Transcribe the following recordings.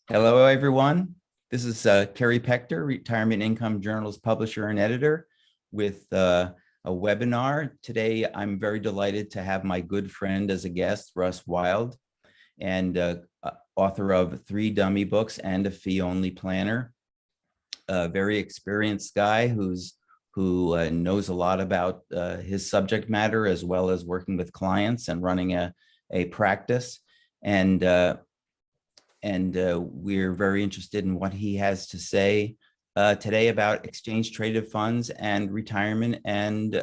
Hello, everyone. This is Kerry Pechter, Retirement Income Journal's publisher and editor, with a webinar. Today, I'm very delighted to have my good friend as a guest, Russ Wild, and author of 3 dummy books and a fee-only planner. A very experienced guy who knows a lot about his subject matter, as well as working with clients and running a practice. And we're very interested in what he has to say today about exchange traded funds and retirement and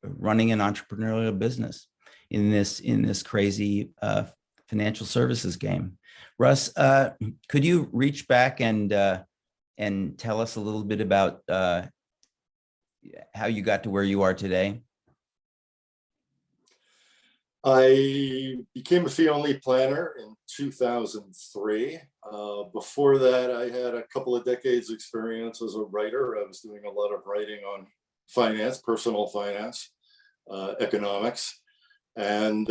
running an entrepreneurial business in this crazy financial services game. Russ, could you reach back and tell us a little bit about how you got to where you are today? I became a fee-only planner in 2003. Before that, I had a couple of decades experience as a writer. I was doing a lot of writing on finance, personal finance, economics. And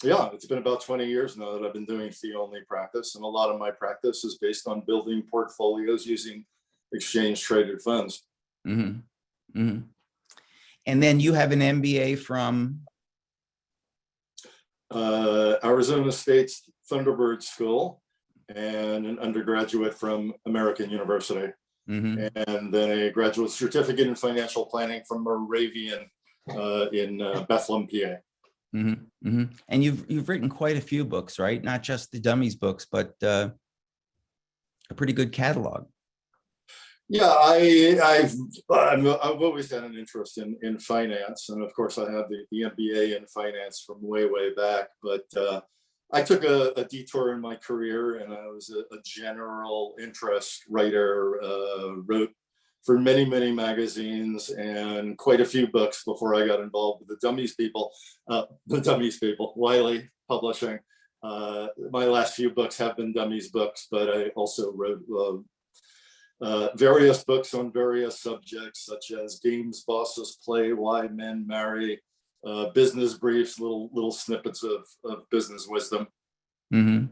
it's been about 20 years now that I've been doing fee-only practice. And a lot of my practice is based on building portfolios using exchange traded funds. Mm-hmm. Mm-hmm. And then you have an MBA from? Arizona State's Thunderbird School, and an undergraduate from American University. Mm-hmm. And then a graduate certificate in financial planning from Moravian in Bethlehem, PA. Mm-hmm. Mm-hmm. And you've written quite a few books, right? Not just the Dummies books, but a pretty good catalog. Yeah, I've always had an interest in finance, and of course I have the MBA in finance from way back. But I took a detour in my career, and I was a general interest writer. Wrote for many magazines and quite a few books before I got involved with the Dummies people. Wiley Publishing. My last few books have been Dummies books, but I also wrote various books on various subjects, such as Games Bosses Play, Why Men Marry, business briefs, little snippets of business wisdom. Mm-hmm.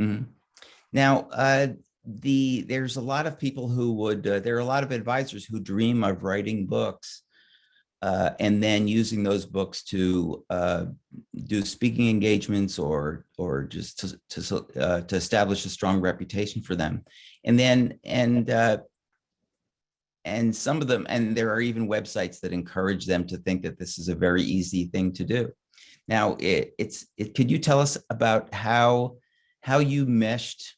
Mm-hmm. Now, there's a lot of people who would, there are a lot of advisors who dream of writing books and then using those books to do speaking engagements or just to establish a strong reputation for them. And some of them, and there are even websites that encourage them to think that this is a very easy thing to do. Now, could you tell us about how you meshed?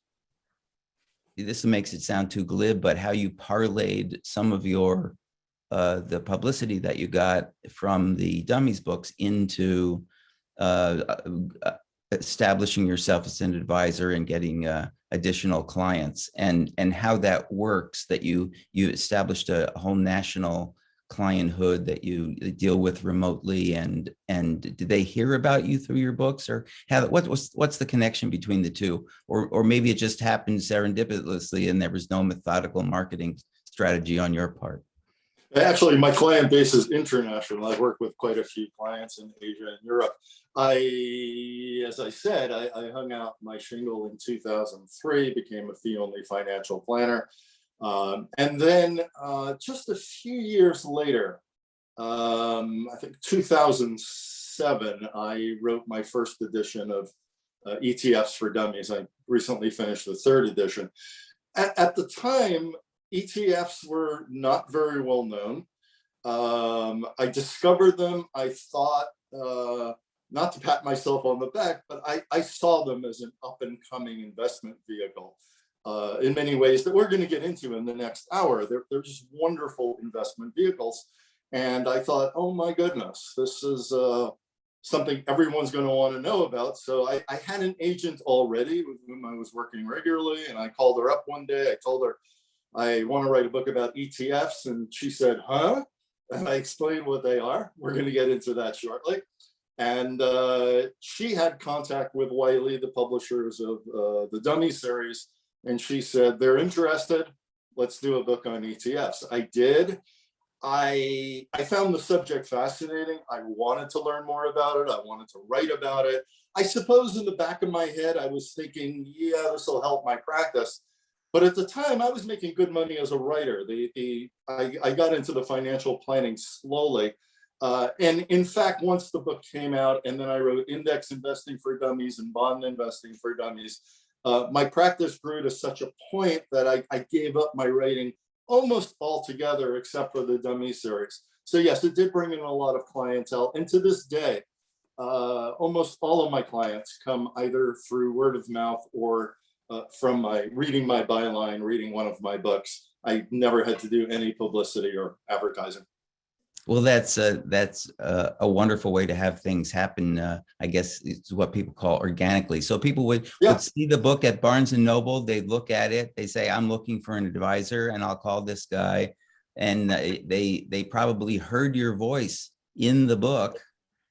This makes it sound too glib, but how you parlayed some of your the publicity that you got from the Dummies books into establishing yourself as an advisor and getting additional clients, and how that works, that you established a whole national clienthood that you deal with remotely, and did they hear about you through your books, or what's the connection between the two, or maybe it just happened serendipitously and there was no methodical marketing strategy on your part? Actually, my client base is international. I've worked with quite a few clients in Asia and Europe. As I said, I hung out my shingle in 2003, became a fee-only financial planner. And then just a few years later, I think 2007, I wrote my first edition of ETFs for Dummies. I recently finished the 3rd edition. At the time, ETFs were not very well known. I discovered them. I thought, not to pat myself on the back, but I saw them as an up and coming investment vehicle in many ways that we're going to get into in the next hour. They're just wonderful investment vehicles. And I thought, oh my goodness, this is something everyone's going to want to know about. So I had an agent already with whom I was working regularly, and I called her up one day. I told her, I want to write a book about ETFs. And she said, huh? And I explained what they are. We're going to get into that shortly. And she had contact with Wiley, the publishers of the Dummy series. And she said, they're interested. Let's do a book on ETFs. I did. I found the subject fascinating. I wanted to learn more about it. I wanted to write about it. I suppose in the back of my head, I was thinking, yeah, this will help my practice. But at the time, I was making good money as a writer. I got into the financial planning slowly. And in fact, once the book came out, and then I wrote Index Investing for Dummies and Bond Investing for Dummies, my practice grew to such a point that I gave up my writing almost altogether, except for the Dummy series. So yes, it did bring in a lot of clientele. And to this day, almost all of my clients come either through word of mouth or from my reading my byline, reading one of my books. I never had to do any publicity or advertising. Well, that's a wonderful way to have things happen. I guess it's what people call organically. So people would see the book at Barnes and Noble. They look at it. They say, "I'm looking for an advisor, and I'll call this guy." And they probably heard your voice in the book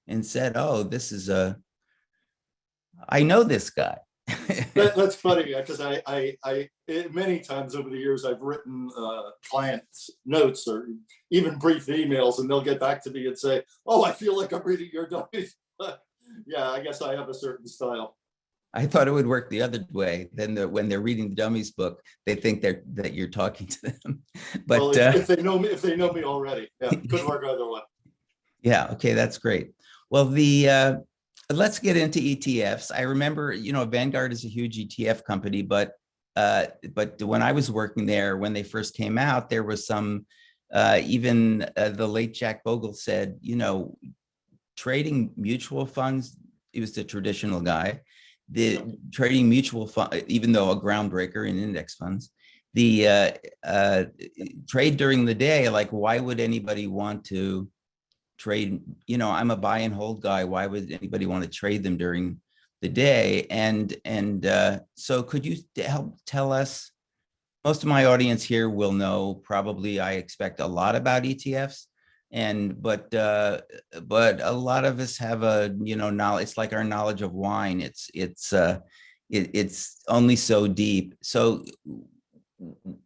and said, "Oh, this is I know this guy." That's funny because I many times over the years I've written clients notes or even brief emails, and they'll get back to me and say, "Oh, I feel like I'm reading your Dummies." Yeah, I guess I have a certain style. I thought it would work the other way. Then when they're reading the Dummies book, they think that you're talking to them. But well, if they know me already, yeah, could work either way. Yeah. Okay, that's great. Well, let's get into ETFs. I remember, Vanguard is a huge ETF company, but when I was working there, when they first came out, there was some, even the late Jack Bogle said, trading mutual funds, he was the traditional guy, trading mutual fund, even though a groundbreaker in index funds, the trade during the day, like, why would anybody want to trade? I'm a buy and hold guy. Why would anybody want to trade them during the day? And so could you help tell us? Most of my audience here will know, probably, I expect, a lot about ETFs, but a lot of us have a knowledge. It's like our knowledge of wine. It's only so deep. So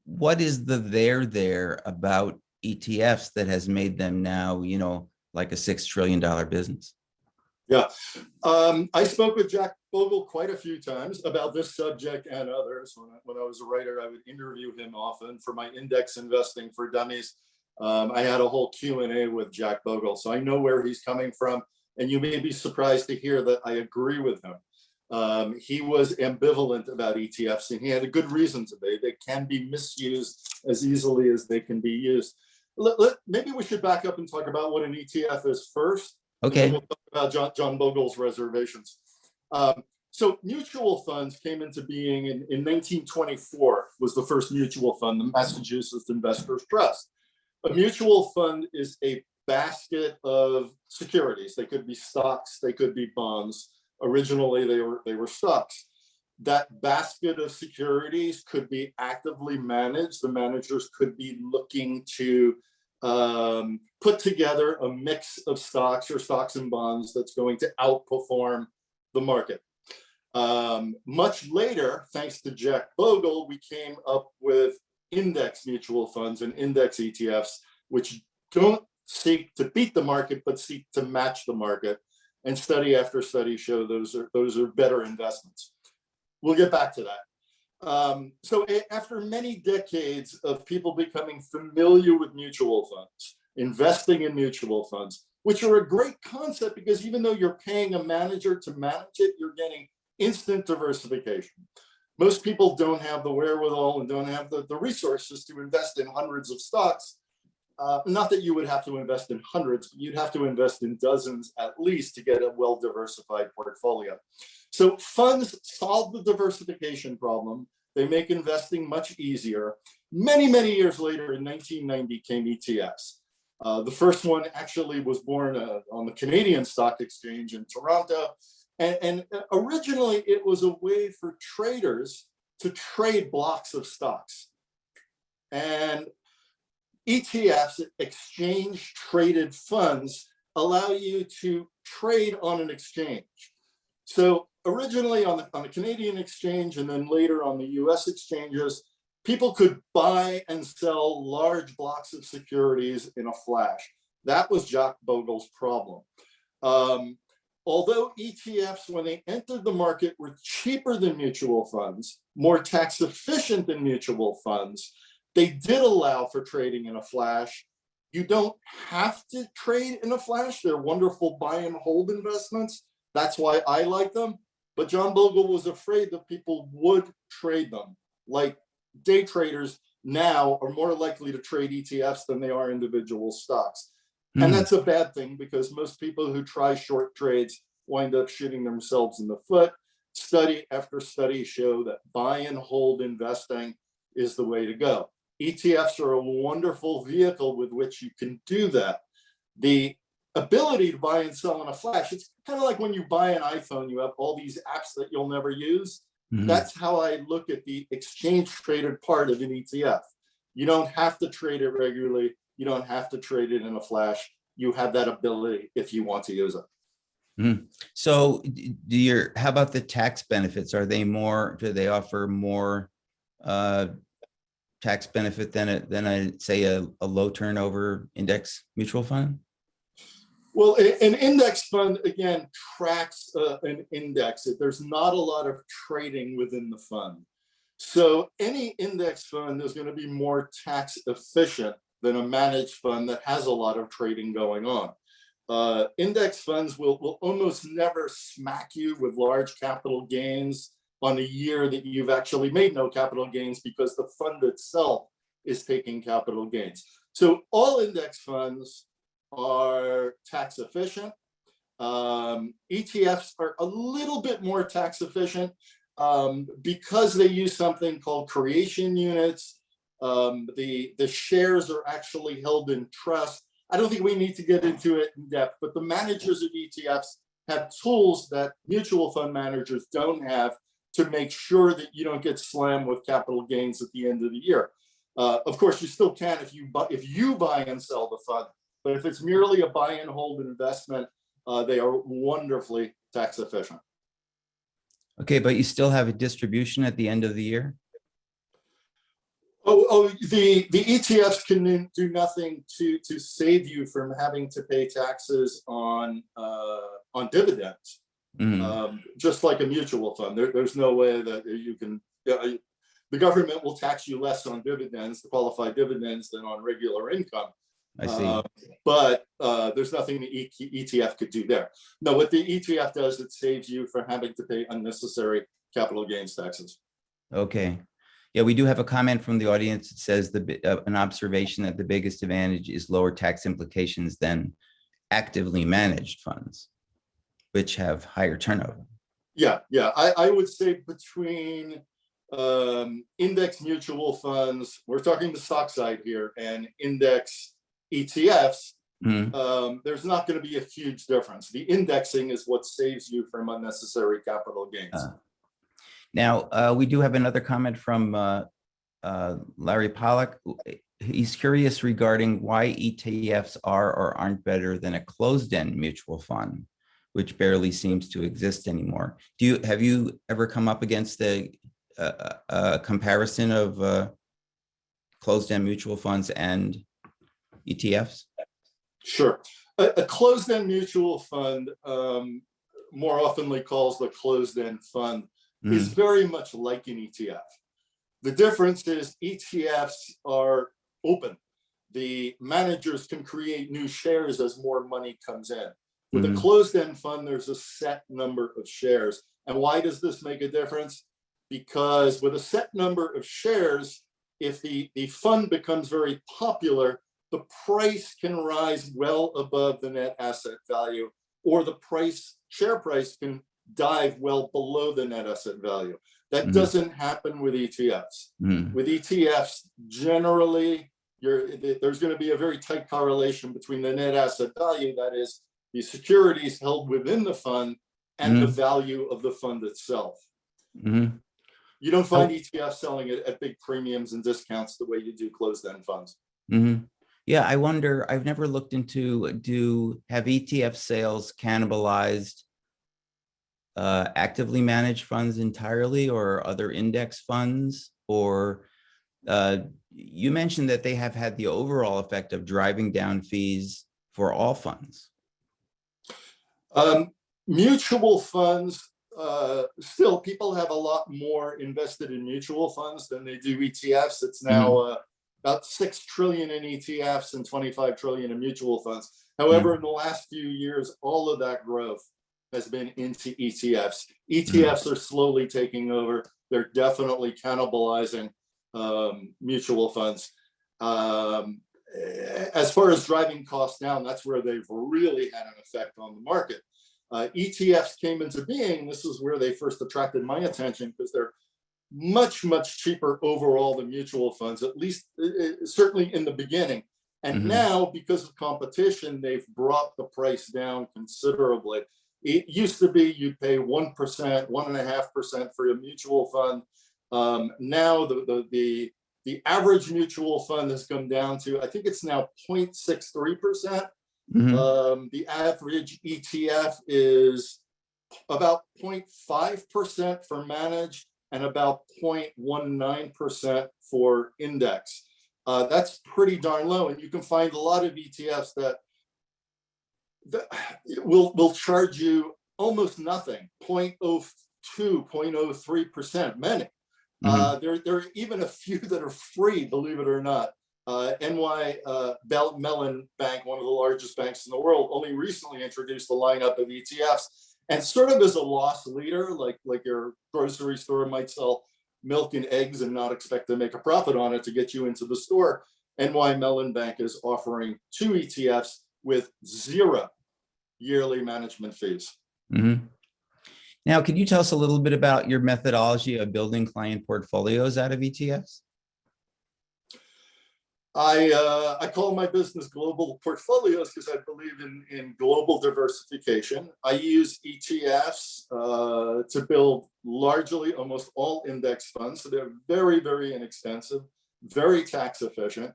what is the there about ETFs that has made them now, like a $6 trillion business? Yeah, I spoke with Jack Bogle quite a few times about this subject and others. When I was a writer, I would interview him often for my Index Investing for Dummies. I had a whole Q&A with Jack Bogle, so I know where he's coming from. And you may be surprised to hear that I agree with him. He was ambivalent about ETFs, and he had a good reason to be. They can be misused as easily as they can be used. Maybe we should back up and talk about what an ETF is first. Okay. We'll talk about John Bogle's reservations. So mutual funds came into being in 1924, was the first mutual fund, the Massachusetts Investors Trust. A mutual fund is a basket of securities. They could be stocks, they could be bonds. Originally, they were stocks. That basket of securities could be actively managed. The managers could be looking to put together a mix of stocks or stocks and bonds that's going to outperform the market. Much later, thanks to Jack Bogle, we came up with index mutual funds and index ETFs, which don't seek to beat the market, but seek to match the market. And study after study show those are better investments. We'll get back to that. So after many decades of people becoming familiar with mutual funds, investing in mutual funds, which are a great concept because even though you're paying a manager to manage it, you're getting instant diversification. Most people don't have the wherewithal and don't have the resources to invest in hundreds of stocks. Not that you would have to invest in hundreds, but you'd have to invest in dozens at least to get a well-diversified portfolio. So funds solve the diversification problem. They make investing much easier. Many, many years later, in 1990, came ETFs. The first one actually was born on the Canadian Stock Exchange in Toronto. And originally, it was a way for traders to trade blocks of stocks. And ETFs, exchange traded funds, allow you to trade on an exchange. So originally on the Canadian exchange and then later on the US exchanges, people could buy and sell large blocks of securities in a flash. That was Jack Bogle's problem. although ETFs, when they entered the market, were cheaper than mutual funds, more tax efficient than mutual funds, they did allow for trading in a flash. You don't have to trade in a flash. They're wonderful buy and hold investments. That's why I like them. But John Bogle was afraid that people would trade them. Like day traders now are more likely to trade ETFs than they are individual stocks. And that's a bad thing because most people who try short trades wind up shooting themselves in the foot. Study after study show that buy and hold investing is the way to go. ETFs are a wonderful vehicle with which you can do that. The ability to buy and sell in a flash, it's kind of like when you buy an iPhone, you have all these apps that you'll never use. That's how I look at the exchange traded part of an ETF. You don't have to trade it regularly. You don't have to trade it in a flash. You have that ability if you want to use it. So how about the tax benefits? Do they offer more tax benefit than say a low turnover index mutual fund? Well, an index fund, again, tracks an index. There's not a lot of trading within the fund. So any index fund is going to be more tax efficient than a managed fund that has a lot of trading going on. Index funds will almost never smack you with large capital gains on a year that you've actually made no capital gains because the fund itself is taking capital gains. So all index funds are tax efficient. ETFs are a little bit more tax efficient because they use something called creation units. The shares are actually held in trust. I don't think we need to get into it in depth, but the managers of ETFs have tools that mutual fund managers don't have to make sure that you don't get slammed with capital gains at the end of the year. Of course, you still can if you buy and sell the fund, but if it's merely a buy and hold investment, they are wonderfully tax efficient. Okay, but you still have a distribution at the end of the year? The ETFs can do nothing to save you from having to pay taxes on dividends. Just like a mutual fund, there's no way that you can. The government will tax you less on dividends, the qualified dividends, than on regular income. I see. But there's nothing the ETF could do there. No, what the ETF does, it saves you from having to pay unnecessary capital gains taxes. Okay. Yeah, we do have a comment from the audience. It says an observation that the biggest advantage is lower tax implications than actively managed funds, which have higher turnover. Yeah. I would say between index mutual funds, we're talking the stock side here, and index ETFs, there's not going to be a huge difference. The indexing is what saves you from unnecessary capital gains. Now, we do have another comment from Larry Pollock. He's curious regarding why ETFs are or aren't better than a closed-end mutual fund, which barely seems to exist anymore. Have you ever come up against a comparison of closed-end mutual funds and ETFs? Sure. A closed-end mutual fund, more oftenly calls the closed-end fund, is very much like an ETF. The difference is ETFs are open. The managers can create new shares as more money comes in. With a closed-end fund, there's a set number of shares. And why does this make a difference? Because with a set number of shares, if the fund becomes very popular, the price can rise well above the net asset value, or the share price can dive well below the net asset value. That doesn't happen with ETFs. With ETFs, generally, there's going to be a very tight correlation between the net asset value, that is, the securities held within the fund, and the value of the fund itself. You don't find ETFs selling it at big premiums and discounts the way you do closed-end funds. Yeah, I wonder, I've never looked into, have ETF sales cannibalized actively managed funds entirely, or other index funds? Or you mentioned that they have had the overall effect of driving down fees for all funds. Mutual funds, still people have a lot more invested in mutual funds than they do ETFs. It's now about 6 trillion in ETFs and 25 trillion in mutual funds. However, in the last few years, all of that growth has been into ETFs. ETFs are slowly taking over. They're definitely cannibalizing mutual funds. As far as driving costs down, that's where they've really had an effect on the market. ETFs came into being. This is where they first attracted my attention because they're much, much cheaper overall than mutual funds, at least certainly in the beginning. And now, because of competition, they've brought the price down considerably. It used to be you'd pay 1%, 1.5% for a mutual fund. Now the average mutual fund has come down to, I think it's now 0.63%. The average ETF is about 0.5% for managed and about 0.19% for index. That's pretty darn low, and you can find a lot of ETFs that will charge you almost nothing, 0.02, 0.03%, many. There are even a few that are free, believe it or not. Mellon Bank, one of the largest banks in the world, only recently introduced a lineup of ETFs, and sort of as a loss leader, like your grocery store might sell milk and eggs and not expect to make a profit on it to get you into the store. Mellon Bank is offering 2 ETFs with 0 yearly management fees. Now, could you tell us a little bit about your methodology of building client portfolios out of ETFs? I call my business Global Portfolios because I believe in global diversification. I use ETFs to build largely almost all index funds. So they're very, very inexpensive, very tax efficient.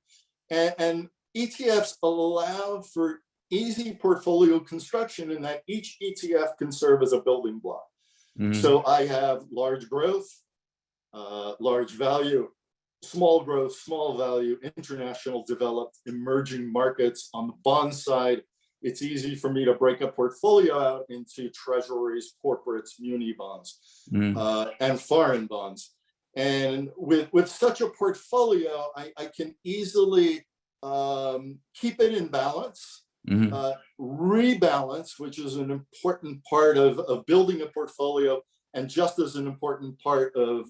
And ETFs allow for easy portfolio construction in that each ETF can serve as a building block. So I have large growth, large value, small growth, small value, international, developed, emerging markets. On the bond side, it's easy for me to break a portfolio out into treasuries, corporates, muni bonds, and foreign bonds. And with such a portfolio, I can easily keep it in balance, rebalance, which is an important part of building a portfolio, and just as an important part of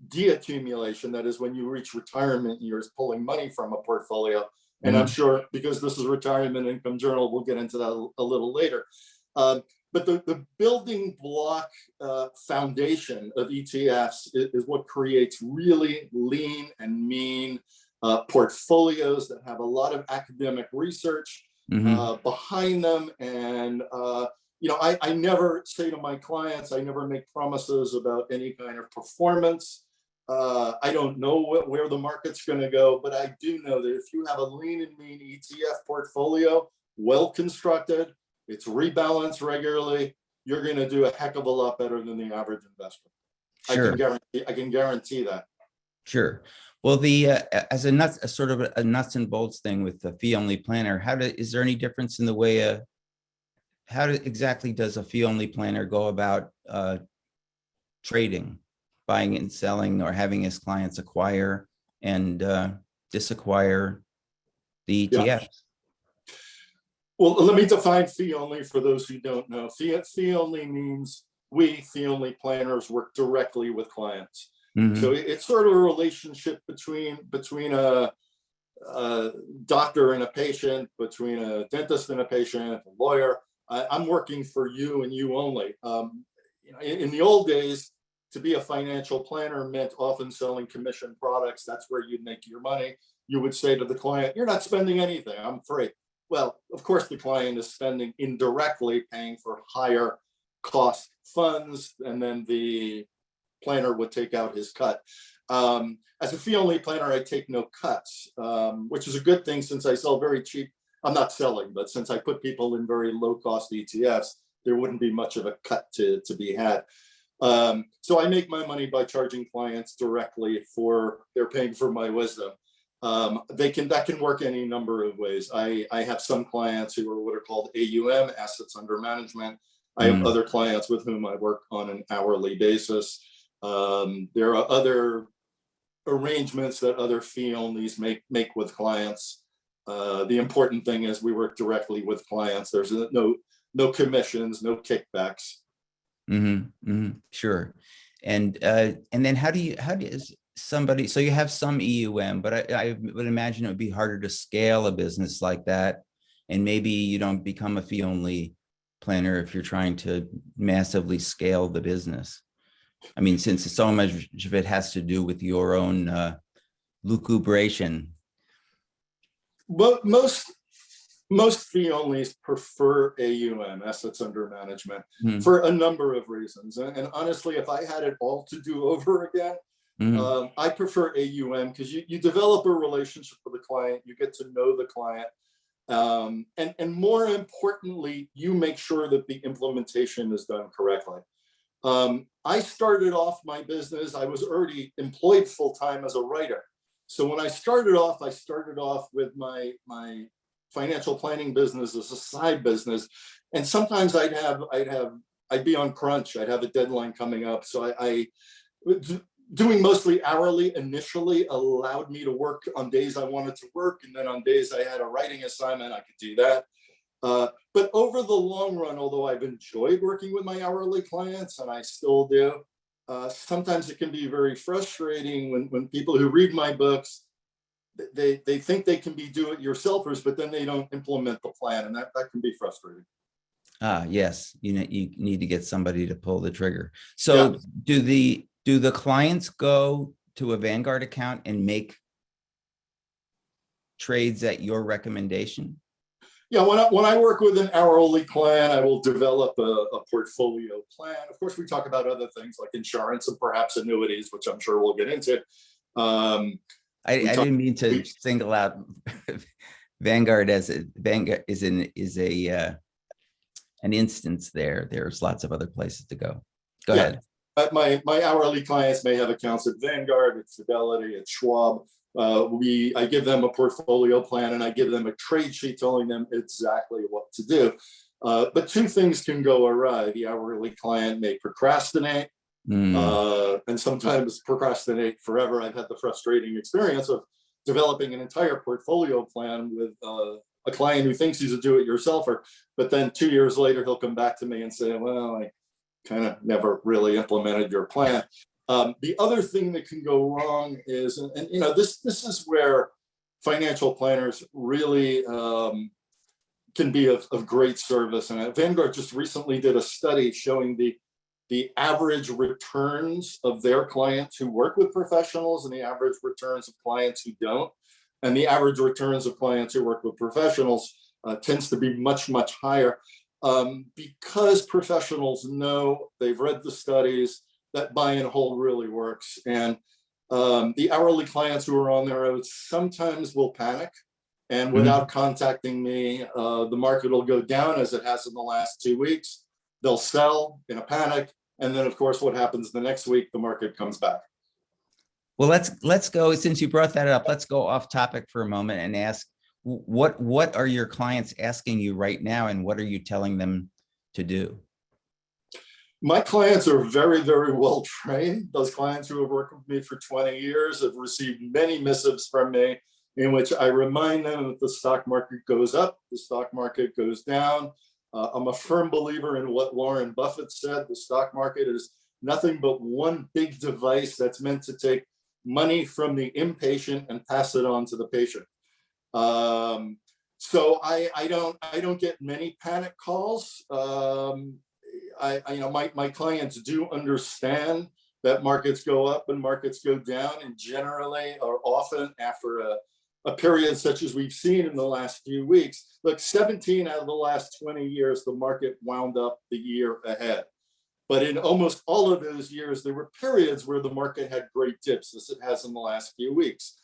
deaccumulation, that is when you reach retirement years, pulling money from a portfolio. And I'm sure, because this is Retirement Income Journal, we'll get into that a little later. But the building block foundation of ETFs is what creates really lean and mean portfolios that have a lot of academic research behind them. And I never say to my clients, I never make promises about any kind of performance. I don't know where the market's going to go, but I do know that if you have a lean and mean ETF portfolio, well constructed, it's rebalanced regularly, you're going to do a heck of a lot better than the average investor. Sure. I can guarantee that. Sure. Well, as a sort of a nuts and bolts thing with the fee-only planner, is there any difference in the way exactly does a fee-only planner go about trading, buying and selling, or having his clients acquire and disacquire the ETFs? Yeah. Well, let me define fee-only for those who don't know. Fee-only means we, fee-only planners, work directly with clients. So it's sort of a relationship between a doctor and a patient, between a dentist and a patient, a lawyer. I'm working for you and you only. In the old days, to be a financial planner meant often selling commission products. That's where you'd make your money. You would say to the client, "You're not spending anything, I'm free." Well, of course, the client is spending indirectly, paying for higher cost funds, and then the planner would take out his cut. As a fee-only planner, I take no cuts, which is a good thing since I sell very cheap. I'm not selling, but since I put people in very low-cost ETFs, there wouldn't be much of a cut to be had. So I make my money by charging clients directly for they're paying for my wisdom. That can work any number of ways. I have some clients who are what are called AUM, assets under management. I have other clients with whom I work on an hourly basis. There are other arrangements that other fee onlys make with clients. The important thing is we work directly with clients. There's no commissions, no kickbacks. Sure. And then how does somebody, so you have some EUM, but I would imagine it would be harder to scale a business like that. And maybe you don't become a fee only planner if you're trying to massively scale the business. I mean, since so much of it has to do with your own lucubration. But most fee onlys prefer AUM, assets under management, for a number of reasons. And honestly, if I had it all to do over again, I prefer AUM because you develop a relationship with the client, you get to know the client, and more importantly, you make sure that the implementation is done correctly. I started off my business, I was already employed full-time as a writer. So when I started off with my financial planning business as a side business. And sometimes I'd be on crunch. I'd have a deadline coming up. So I doing mostly hourly initially allowed me to work on days I wanted to work. And then on days I had a writing assignment, I could do that. But over the long run, although I've enjoyed working with my hourly clients, and I still do, sometimes it can be very frustrating when people who read my books, they think they can be do-it-yourselfers, but then they don't implement the plan, and that can be frustrating. Yes, you need to get somebody to pull the trigger. So yeah. Do the clients go to a Vanguard account and make trades at your recommendation? Yeah, when I work with an hourly client, I will develop a portfolio plan. Of course, we talk about other things like insurance and perhaps annuities, which I'm sure we'll get into. I didn't mean to single out Vanguard as Vanguard is an instance there. There's lots of other places to go. Go ahead. My hourly clients may have accounts at Vanguard, at Fidelity, at Schwab. I give them a portfolio plan and I give them a trade sheet telling them exactly what to do. But two things can go awry. The hourly client may procrastinate and sometimes procrastinate forever. I've had the frustrating experience of developing an entire portfolio plan with a client who thinks he's a do-it-yourselfer, but then 2 years later, he'll come back to me and say, well, I kind of never really implemented your plan. The other thing that can go wrong is, and this is where financial planners really can be of great service. And Vanguard just recently did a study showing the average returns of their clients who work with professionals and the average returns of clients who don't. And the average returns of clients who work with professionals tends to be much, much higher because professionals know, they've read the studies, that buy and hold really works. And the hourly clients who are on there sometimes will panic, and without contacting me, the market will go down as it has in the last 2 weeks. They'll sell in a panic. And then of course, what happens the next week, the market comes back. Well, let's go, since you brought that up, let's go off topic for a moment and ask, what are your clients asking you right now? And what are you telling them to do? My clients are very, very well trained. Those clients who have worked with me for 20 years have received many missives from me in which I remind them that the stock market goes up, the stock market goes down. I'm a firm believer in what Warren Buffett said. The stock market is nothing but one big device that's meant to take money from the impatient and pass it on to the patient. So I don't get many panic calls. My clients do understand that markets go up and markets go down, and generally or often after a period such as we've seen in the last few weeks. Look, 17 out of the last 20 years, the market wound up the year ahead. But in almost all of those years, there were periods where the market had great dips, as it has in the last few weeks.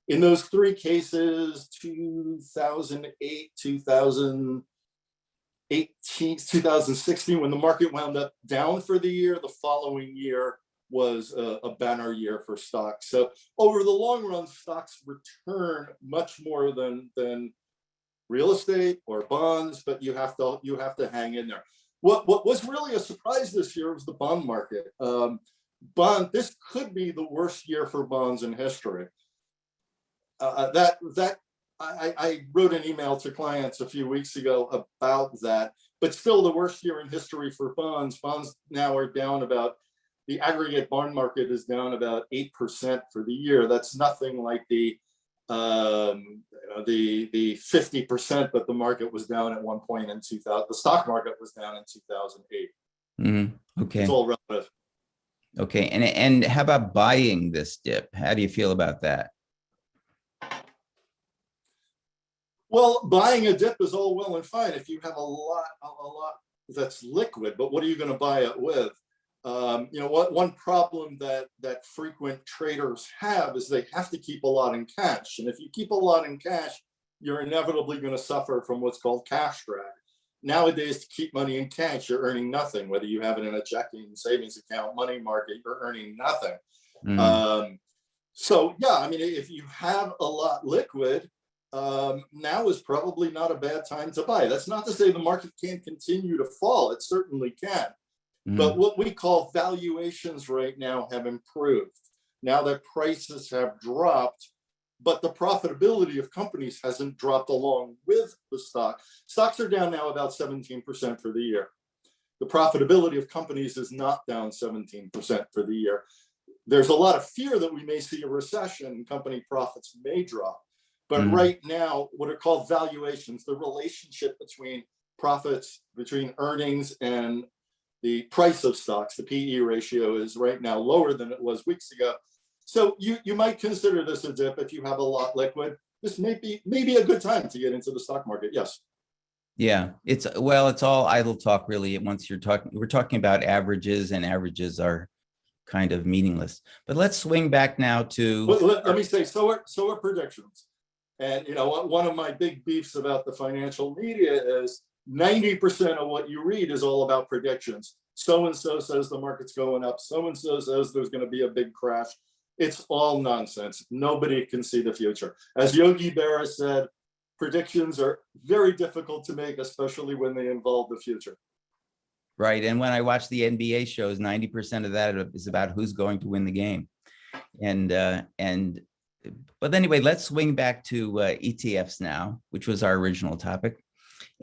In those three cases, 2008, 2016, when the market wound up down for the year, the following year was a banner year for stocks. So over the long run, stocks return much more than real estate or bonds, but you have to hang in there. What was really a surprise this year was the bond market. This could be the worst year for bonds in history. I wrote an email to clients a few weeks ago about that, but still the worst year in history for bonds. Bonds now are down about, the aggregate bond market is down about 8% for the year. That's nothing like the 50% that the market was down at one point in 2000. The stock market was down in 2008. Okay. It's all relative. Okay. And how about buying this dip? How do you feel about that? Well, buying a dip is all well and fine if you have a lot that's liquid, but what are you going to buy it with? One problem that frequent traders have is they have to keep a lot in cash. And if you keep a lot in cash, you're inevitably going to suffer from what's called cash drag. Nowadays, to keep money in cash, you're earning nothing. Whether you have it in a checking, savings account, money market, you're earning nothing. So yeah, I mean, if you have a lot liquid, now is probably not a bad time to buy. That's not to say the market can't continue to fall. It certainly can. But what we call valuations right now have improved. Now that prices have dropped, but the profitability of companies hasn't dropped along with the stock. Stocks are down now about 17% for the year. The profitability of companies is not down 17% for the year. There's a lot of fear that we may see a recession and company profits may drop. But right now, what are called valuations, the relationship between profits, between earnings and the price of stocks, the PE ratio is right now lower than it was weeks ago. So you might consider this a dip if you have a lot liquid. This may be a good time to get into the stock market. Yes. Yeah, it's all idle talk, really. Once we're talking about averages, and averages are kind of meaningless. But let's swing back now to. Let me say, so are predictions. And one of my big beefs about the financial media is 90% of what you read is all about predictions. So-and-so says the market's going up. So-and-so says there's going to be a big crash. It's all nonsense. Nobody can see the future. As Yogi Berra said, predictions are very difficult to make, especially when they involve the future. Right. And when I watch the NBA shows, 90% of that is about who's going to win the game. But anyway, let's swing back to ETFs now, which was our original topic.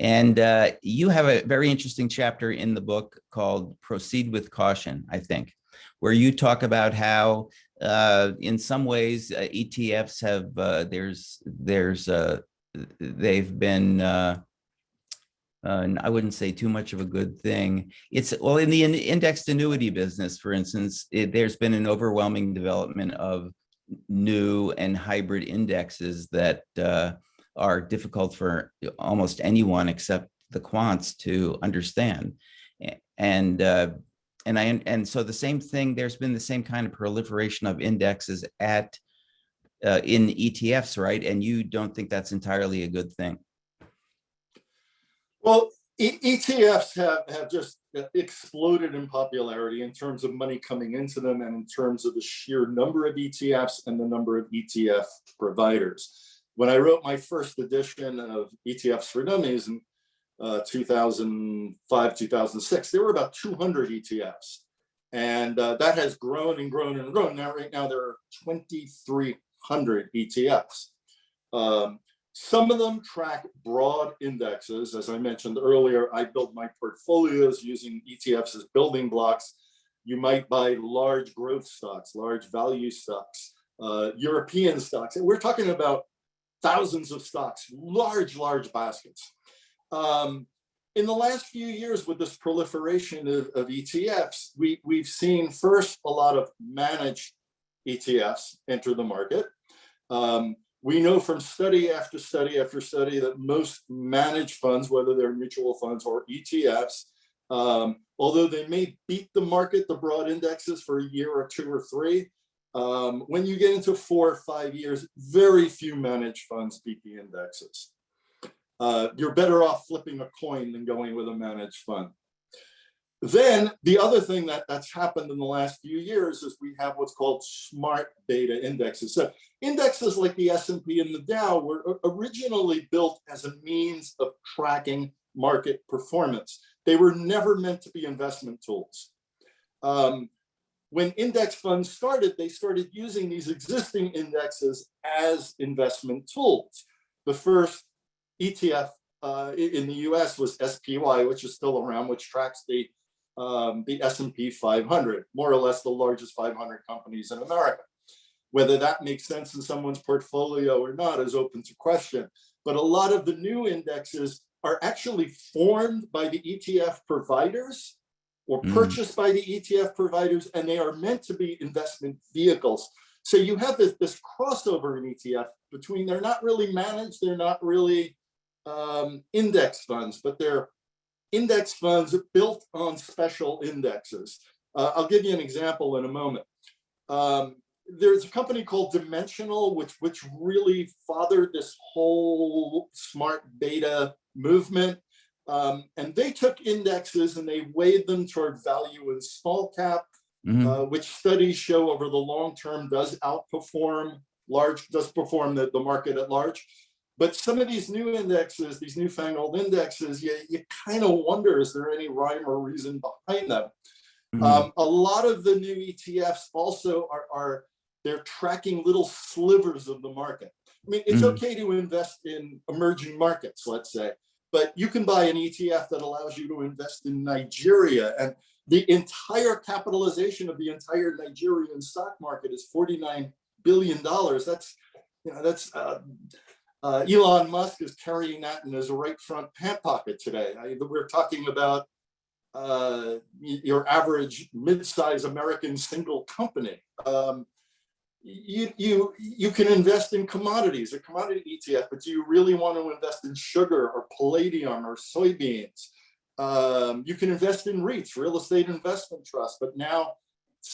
And you have a very interesting chapter in the book called Proceed with Caution, I think, where you talk about how in some ways ETFs have they've been I wouldn't say too much of a good thing. Well, in the indexed annuity business, for instance, there's been an overwhelming development of new and hybrid indexes that are difficult for almost anyone except the quants to understand. And so the same thing, there's been the same kind of proliferation of indexes in ETFs, right? And you don't think that's entirely a good thing? Well, ETFs have just exploded in popularity in terms of money coming into them and in terms of the sheer number of ETFs and the number of ETF providers. When I wrote my first edition of ETFs for Dummies in 2005, 2006, there were about 200 ETFs. And that has grown and grown and grown. Right now, there are 2,300 ETFs. Some of them track broad indexes. As I mentioned earlier, I build my portfolios using ETFs as building blocks. You might buy large growth stocks, large value stocks, European stocks. And we're talking about thousands of stocks, large baskets. In the last few years, with this proliferation of ETFs, we've seen first a lot of managed ETFs enter the market. We know from study after study after study that most managed funds, whether they're mutual funds or ETFs, although they may beat the market, the broad indexes, for a year or two or three, when you get into 4 or 5 years, very few managed funds beat the indexes. You're better off flipping a coin than going with a managed fund. Then the other thing that's happened in the last few years is we have what's called smart beta indexes. So indexes like the S&P and the Dow were originally built as a means of tracking market performance. They were never meant to be investment tools. When index funds started, they started using these existing indexes as investment tools. The first ETF in the US was SPY, which is still around, which tracks the S&P 500, more or less the largest 500 companies in America. Whether that makes sense in someone's portfolio or not is open to question. But a lot of the new indexes are actually formed by the ETF providers or purchased by the ETF providers, and they are meant to be investment vehicles. So you have this crossover in ETF between, they're not really managed, they're not really index funds, but they're index funds built on special indexes. I'll give you an example in a moment. There's a company called Dimensional, which really fathered this whole smart beta movement. And they took indexes and they weighed them toward value in small cap, which studies show over the long term does outperform the market at large. But some of these new indexes, these newfangled indexes, you kind of wonder, is there any rhyme or reason behind them? A lot of the new ETFs also they're tracking little slivers of the market. I mean, it's okay to invest in emerging markets, let's say, but you can buy an ETF that allows you to invest in Nigeria, and the entire capitalization of the entire Nigerian stock market is $49 billion. That's Elon Musk is carrying that in his right front pant pocket today. We're talking about your average mid-size American single company. You can invest in commodities, a commodity ETF, but do you really want to invest in sugar or palladium or soybeans? You can invest in REITs, real estate investment trusts, but now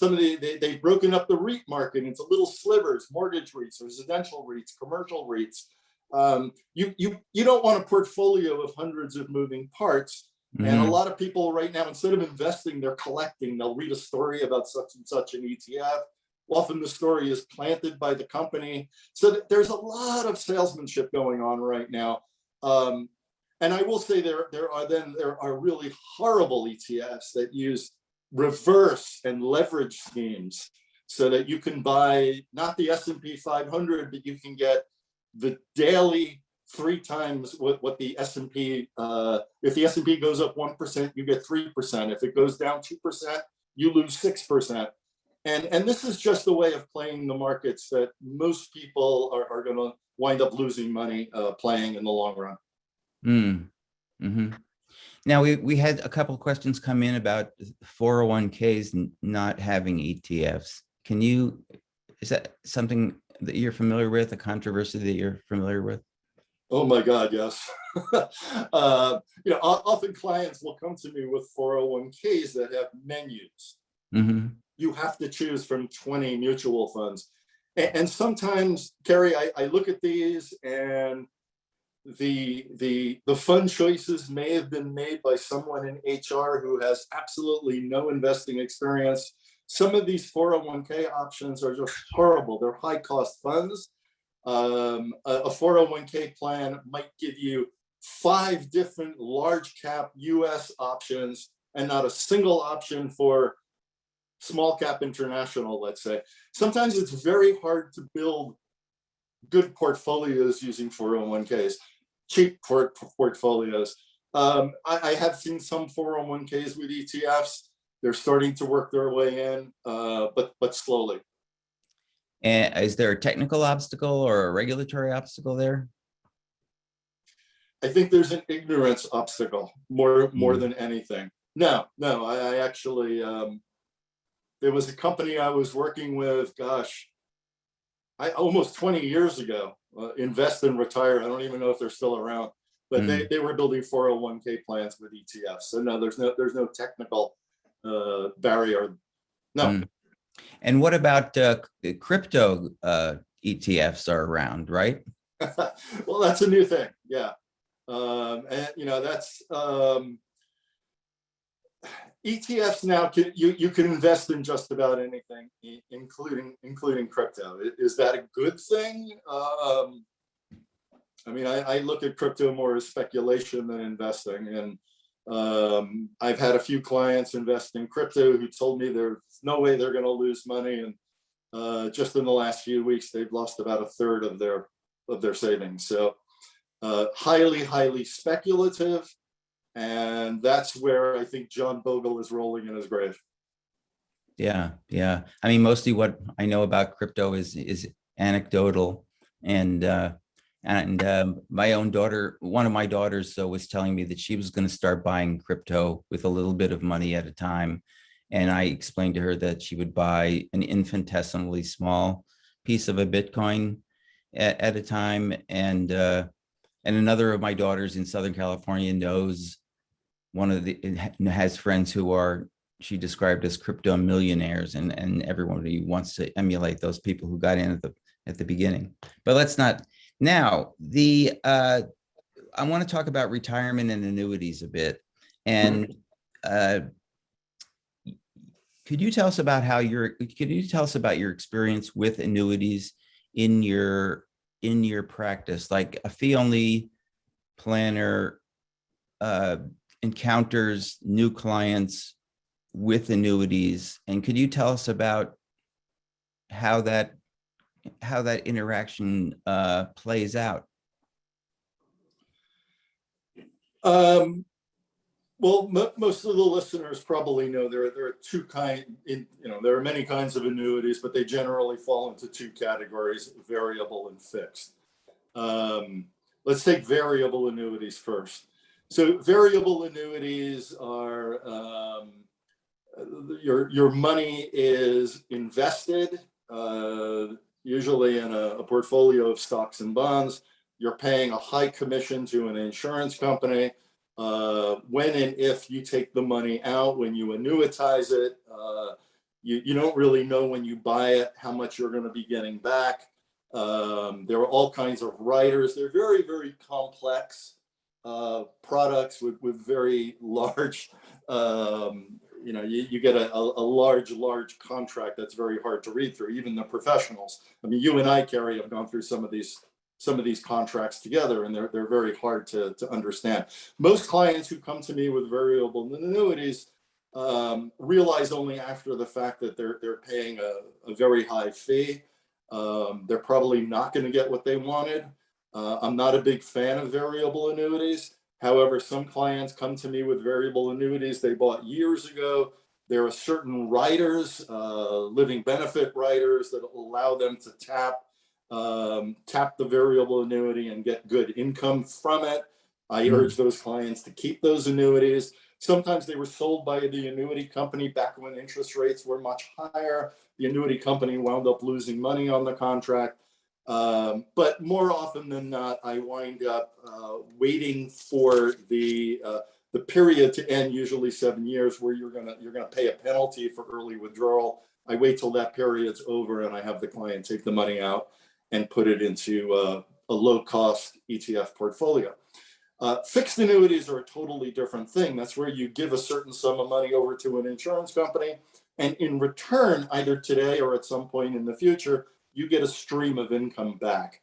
they've broken up the REIT market into little slivers, mortgage REITs, residential REITs, commercial REITs. You don't want a portfolio of hundreds of moving parts. And a lot of people right now, instead of investing, they're collecting. They'll read a story about such and such an ETF. Often the story is planted by the company. So there's a lot of salesmanship going on right now. And I will say there are really horrible ETFs that use reverse and leverage schemes so that you can buy not the S&P 500, but you can get the daily 3 times what the S&P, if the S&P goes up 1%, you get 3%. If it goes down 2%, you lose 6%. And this is just a way of playing the markets that most people are going to wind up losing money playing in the long run. Now, we had a couple of questions come in about 401ks not having ETFs. Is that something that you're familiar with, a controversy that you're familiar with? Oh my God, yes. Often clients will come to me with 401ks that have menus. You have to choose from 20 mutual funds. And sometimes, Kerry, I look at these and the fund choices may have been made by someone in HR who has absolutely no investing experience. Some of these 401k options are just horrible. They're high cost funds. A 401k plan might give you 5 different large cap US options and not a single option for small cap international, let's say. Sometimes it's very hard to build good portfolios using 401ks, cheap portfolios. I have seen some 401ks with ETFs. They're starting to work their way in, but slowly. And is there a technical obstacle or a regulatory obstacle there? I think there's an ignorance obstacle more than anything. No, I actually, there was a company I was working with, gosh, almost 20 years ago, Invest and Retire. I don't even know if they're still around, but they were building 401k plans with ETFs. So no, there's no technical barrier. No. And what about crypto ETFs are around, right? Well, that's a new thing. Yeah. And that's ETFs now. You can invest in just about anything, including crypto. Is that a good thing? I mean, I look at crypto more as speculation than investing, and I've had a few clients invest in crypto who told me there's no way they're going to lose money, and just in the last few weeks, they've lost about a third of their savings. So highly speculative, and that's where I think John Bogle is rolling in his grave. Yeah, yeah. I mean, mostly what I know about crypto is anecdotal, and my own daughter, one of my daughters, was telling me that she was going to start buying crypto with a little bit of money at a time, and I explained to her that she would buy an infinitesimally small piece of a Bitcoin at a time, and another of my daughters in Southern California knows has friends who are, she described as crypto millionaires, and everybody wants to emulate those people who got in at the beginning. But let's not now. I want to talk about retirement and annuities a bit. And could you tell us about your experience with annuities in your practice, like a fee only planner encounters new clients with annuities, and could you tell us about how that interaction plays out? Well, most of the listeners probably know there are there are many kinds of annuities, but they generally fall into two categories: variable and fixed. Let's take variable annuities first. So variable annuities are your money is invested, usually in a portfolio of stocks and bonds. You're paying a high commission to an insurance company. When and if you take the money out, when you annuitize it, you don't really know when you buy it how much you're going to be getting back. There are all kinds of riders. They're very complex products with very large, you get a large contract that's very hard to read through, even the professionals. I mean, you and I, Kerry, have gone through some of these contracts together, and they're very hard to understand. Most clients who come to me with variable annuities realize only after the fact that they're paying a very high fee. They're probably not going to get what they wanted. I'm not a big fan of variable annuities. However, some clients come to me with variable annuities they bought years ago. There are certain riders, living benefit riders, that allow them to tap the variable annuity and get good income from it. I urge those clients to keep those annuities. Sometimes they were sold by the annuity company back when interest rates were much higher. The annuity company wound up losing money on the contract. But more often than not, I wind up waiting for the period to end, usually 7 years, where you're gonna pay a penalty for early withdrawal. I wait till that period's over, and I have the client take the money out and put it into a low-cost ETF portfolio. Fixed annuities are a totally different thing. That's where you give a certain sum of money over to an insurance company, and in return, either today or at some point in the future, you get a stream of income back.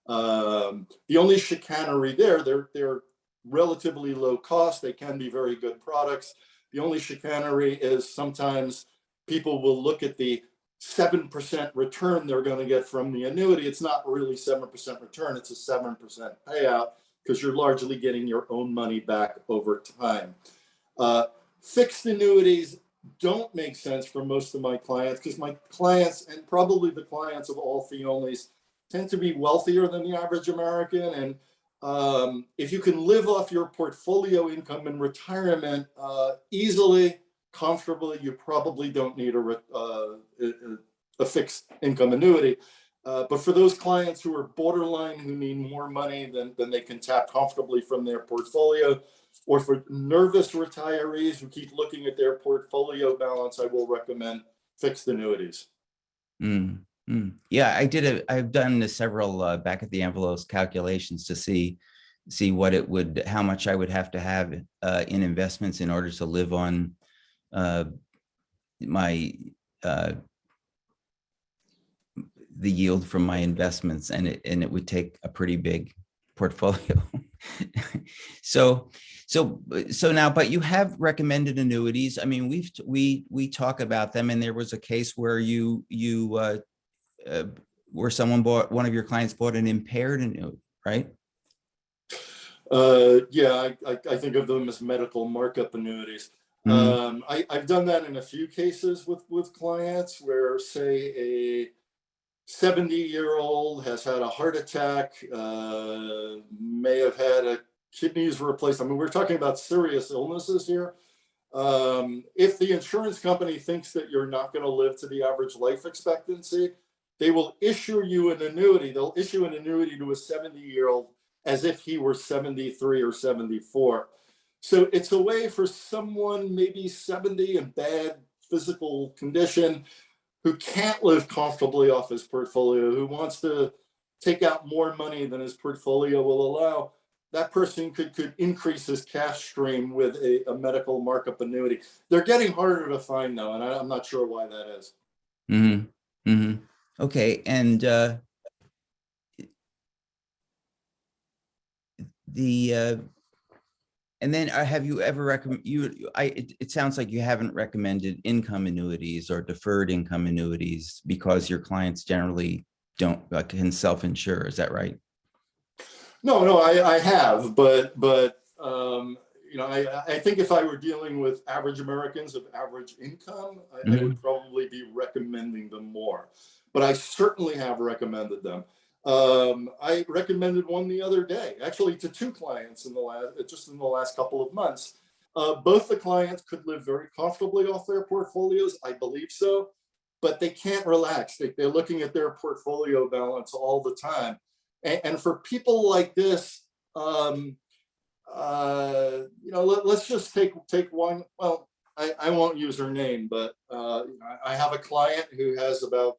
The only chicanery they're relatively low cost. They can be very good products. The only chicanery is sometimes people will look at the 7% return they're going to get from the annuity. It's not really 7% return. It's a 7% payout, because you're largely getting your own money back over time. Fixed annuities don't make sense for most of my clients, because my clients, and probably the clients of all fee-onlys, tend to be wealthier than the average American. And if you can live off your portfolio income in retirement easily, comfortably, you probably don't need a fixed income annuity. But for those clients who are borderline, who need more money than they can tap comfortably from their portfolio, or for nervous retirees who keep looking at their portfolio balance, I will recommend fixed annuities. Yeah, I've done several back at the envelopes calculations to see how much I would have to have in investments in order to live on my the yield from my investments, and it would take a pretty big portfolio. So So now, but you have recommended annuities. I mean, we talk about them, and there was a case where where one of your clients bought an impaired annuity, right? Yeah, I think of them as medical markup annuities. Mhm. I've done that in a few cases with clients where, say, a 70-year-old has had a heart attack, may have had a kidneys replaced. I mean, we're talking about serious illnesses here. If the insurance company thinks that you're not going to live to the average life expectancy, they will issue you an annuity. They'll issue an annuity to a 70-year-old as if he were 73 or 74. So it's a way for someone maybe 70 in bad physical condition who can't live comfortably off his portfolio, who wants to take out more money than his portfolio will allow. That person could increase his cash stream with a medical markup annuity. They're getting harder to find now, and I'm not sure why that is. Mm-hmm. Mm-hmm. Okay, and and then have you ever recommend it sounds like you haven't recommended income annuities or deferred income annuities because your clients generally don't can self-insure. Is that right? No, I have, but I think if I were dealing with average Americans of average income, I Mm-hmm. would probably be recommending them more. But I certainly have recommended them. I recommended one the other day, actually to two clients in the last couple of months. Both the clients could live very comfortably off their portfolios, I believe so, but they can't relax. They're looking at their portfolio balance all the time. And for people like this, let's just take one. Well, I won't use her name, but I have a client who has about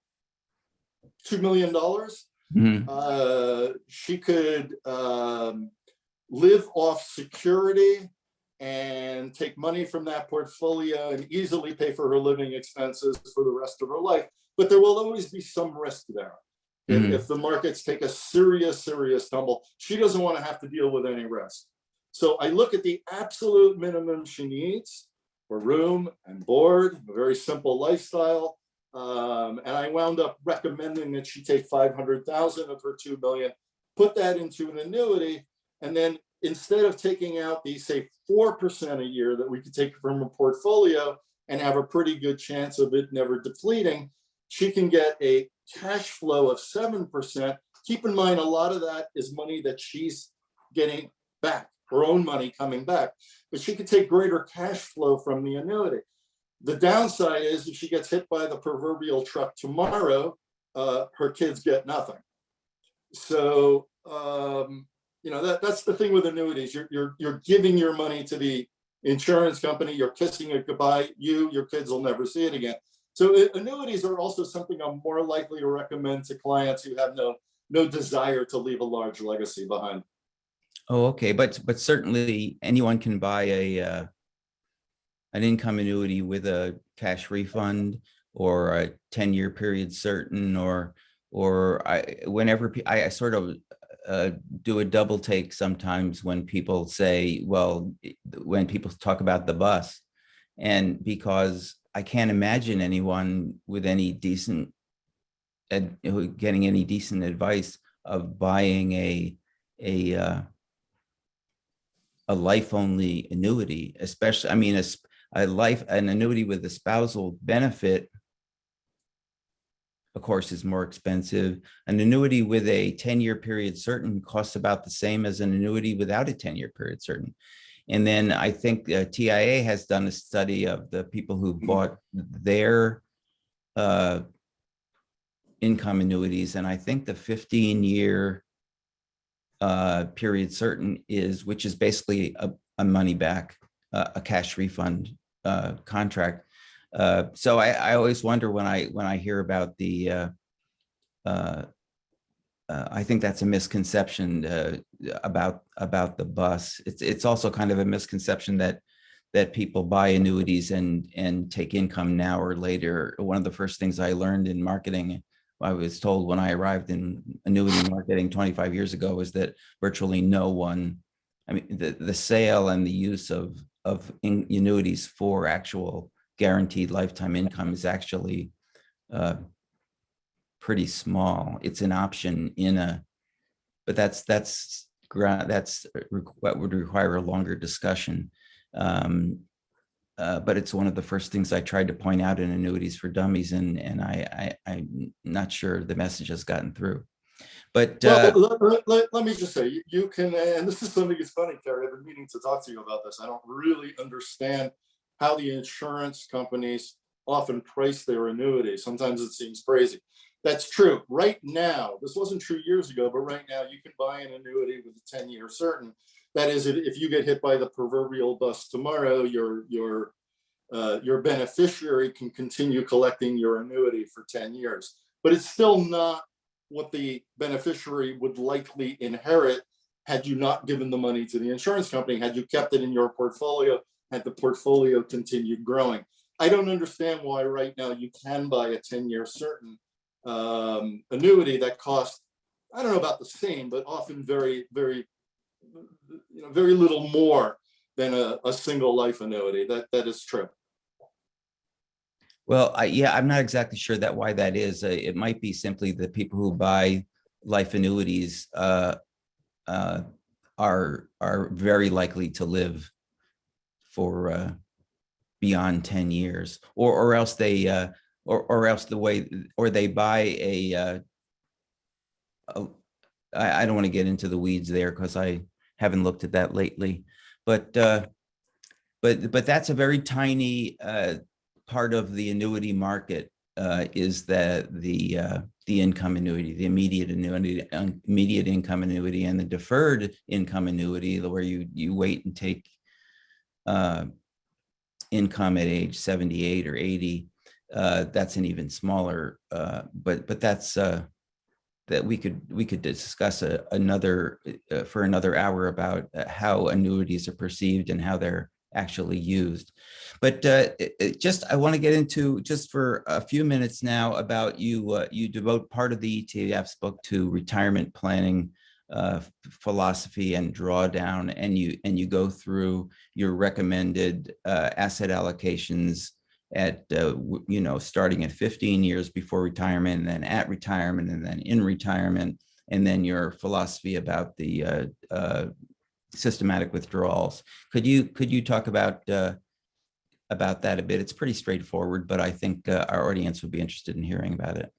$2 million. She could live off security and take money from that portfolio and easily pay for her living expenses for the rest of her life. But there will always be some risk there. If the markets take a serious tumble, she doesn't want to have to deal with any risk. So I look at the absolute minimum she needs for room and board, a very simple lifestyle. And I wound up recommending that she take 500,000 of her 2 million, put that into an annuity, and then instead of taking out the, say, 4% a year that we could take from a portfolio and have a pretty good chance of it never depleting, she can get a cash flow of 7%. Keep in mind, a lot of that is money that she's getting back, her own money coming back, but she could take greater cash flow from the annuity. The downside is if she gets hit by the proverbial truck tomorrow, her kids get nothing. So, that's the thing with annuities. You're giving your money to the insurance company, you're kissing it goodbye, your kids will never see it again. So annuities are also something I'm more likely to recommend to clients who have no desire to leave a large legacy behind. Oh, okay, but certainly anyone can buy an income annuity with a cash refund or a 10-year period certain, or whenever I sort of do a double take sometimes when people say, well, when people talk about the bus, and because I can't imagine anyone with any decent getting any decent advice of buying a life only annuity, especially, I mean, an annuity with a spousal benefit, of course, is more expensive. An annuity with a 10-year period certain costs about the same as an annuity without a 10-year period certain. And then I think TIA has done a study of the people who bought their income annuities, and I think the 15-year period certain which is basically a money back, a cash refund contract. So I always wonder when I hear about the I think that's a misconception about the bus. It's also kind of a misconception that people buy annuities and take income now or later. One of the first things I learned in marketing, I was told when I arrived in annuity marketing 25 years ago, was that virtually no one, I mean, the sale and the use of annuities for actual guaranteed lifetime income is actually pretty small. It's an option in a, but what would require a longer discussion. But it's one of the first things I tried to point out in Annuities for Dummies, and I'm not sure the message has gotten through. But well, let me just say, you can, and this is something that's funny, Kerry. I've been meaning to talk to you about this. I don't really understand how the insurance companies often price their annuities. Sometimes it seems crazy. That's true. Right now, this wasn't true years ago, but right now you can buy an annuity with a 10-year certain. That is, if you get hit by the proverbial bus tomorrow, your beneficiary can continue collecting your annuity for 10 years. But it's still not what the beneficiary would likely inherit had you not given the money to the insurance company, had you kept it in your portfolio, had the portfolio continued growing. I don't understand why right now you can buy a 10-year certain annuity that costs, I don't know about the same, but often very, very, very little more than a single life annuity. That is true. well, I'm not exactly sure why that is. It might be simply the people who buy life annuities are very likely to live for beyond 10 years, or else they or else they buy I don't want to get into the weeds there because I haven't looked at that lately, but that's a very tiny part of the annuity market, is the income annuity, the immediate income annuity, and the deferred income annuity, where you wait and take income at age 78 or 80. That's an even smaller, but that's that we could discuss another for another hour about how annuities are perceived and how they're actually used. But I want to get into, just for a few minutes now, about you devote part of the ETF's book to retirement planning philosophy and drawdown, and you go through your recommended asset allocations at starting at 15 years before retirement, and then at retirement, and then in retirement, and then your philosophy about the systematic withdrawals. Could you talk about that a bit? It's pretty straightforward, but I think our audience would be interested in hearing about it.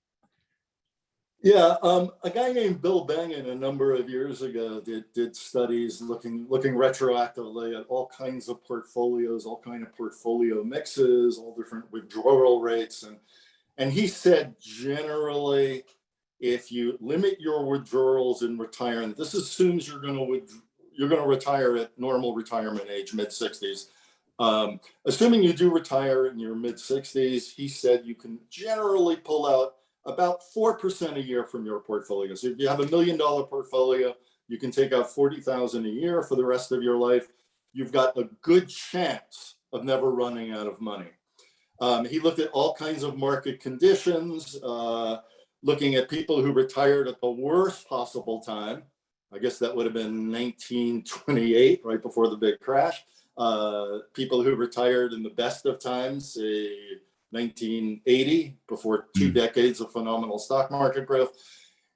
Yeah, a guy named Bill Bengen a number of years ago did studies looking retroactively at all kinds of portfolios, all kind of portfolio mixes, all different withdrawal rates, and he said generally, if you limit your withdrawals in retirement, this assumes you're going to retire at normal retirement age, mid-60s. Assuming you do retire in your mid-60s, he said you can generally pull out about 4% a year from your portfolio. So if you have $1 million portfolio, you can take out $40,000 a year for the rest of your life. You've got a good chance of never running out of money. He looked at all kinds of market conditions, looking at people who retired at the worst possible time. I guess that would have been 1928, right before the big crash. People who retired in the best of times, say 1980, before 2 decades of phenomenal stock market growth.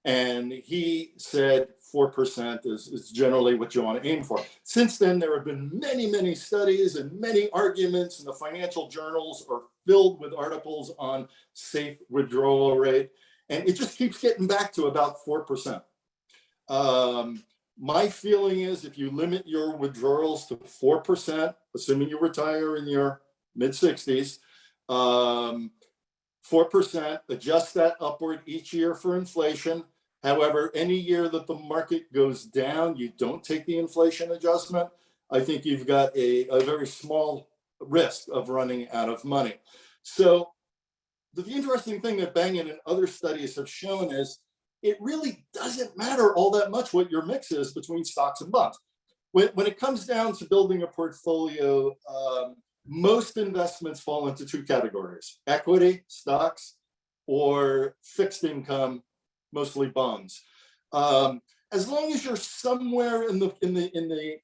And he said 4% is generally what you want to aim for. Since then, there have been many, many studies and many arguments, and the financial journals are filled with articles on safe withdrawal rate. And it just keeps getting back to about 4%. My feeling is if you limit your withdrawals to 4%, assuming you retire in your mid-60s, 4%, adjust that upward each year for inflation. However, any year that the market goes down, you don't take the inflation adjustment, I think you've got a very small risk of running out of money. So the interesting thing that Bengen and other studies have shown is it really doesn't matter all that much what your mix is between stocks and bonds. When it comes down to building a portfolio, most investments fall into 2 categories: equity, stocks, or fixed income, mostly bonds. As long as you're somewhere in the